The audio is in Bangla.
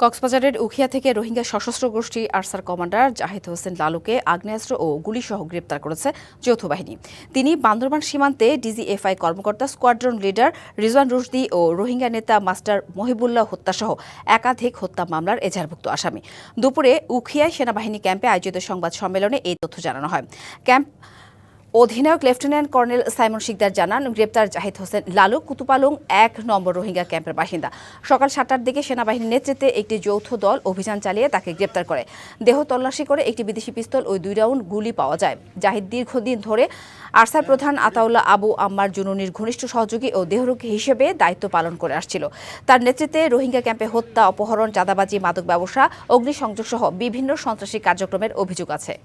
কক্সবাজারের উখিয়া থেকে রোহিঙ্গা সশস্ত্র গোষ্ঠী আরসার কমান্ডার জাহিদ হোসেন লালুকে আগ্নেয়াস্ত্র ও গুলিসহ গ্রেপ্তার করেছে যৌথ বাহিনী। তিনি বান্দরবান সীমান্তে ডিজিএফআই কর্মকর্তা স্কোয়াড্রন লিডার রিজওয়ান রুশদি ও রোহিঙ্গা নেতা মাস্টার মহিবুল্লাহ হত্যাসহ একাধিক হত্যা মামলার এজাহারভুক্ত আসামি। দুপুরে উখিয়ায় সেনাবাহিনী ক্যাম্পে আয়োজিত সংবাদ সম্মেলনে এই তথ্য জানানো হয়। ক্যাম্প অধিনায়ক লেফটেন্যান্ট কর্নেল সাইমন শিকদার জানান, গ্রেপ্তার জাহিদ হোসেন লালু কুতুপালং ১ নম্বর রোহিঙ্গা ক্যাম্পের বাসিন্দা। সকাল ৭টার দিকে সেনাবাহিনীর নেতৃত্বে একটি যৌথ দল অভিযান চালিয়ে তাকে গ্রেপ্তার করে। দেহ তল্লাশি করে একটি বিদেশি পিস্তল ও ২ রাউন্ড গুলি পাওয়া যায়। জাহিদ দীর্ঘদিন ধরে আরসার প্রধান আতাউল্লাহ আবু আম্মার জুনুনির ঘনিষ্ঠ সহযোগী ও দেহরক্ষী হিসেবে দায়িত্ব পালন করে আসছিল। তার নেতৃত্বে রোহিঙ্গা ক্যাম্পে হত্যা, অপহরণ, চাঁদাবাজি, মাদক ব্যবসা, অগ্নিসংযোগ সহ বিভিন্ন সন্ত্রাসী কার্যক্রমের অভিযোগ আছে।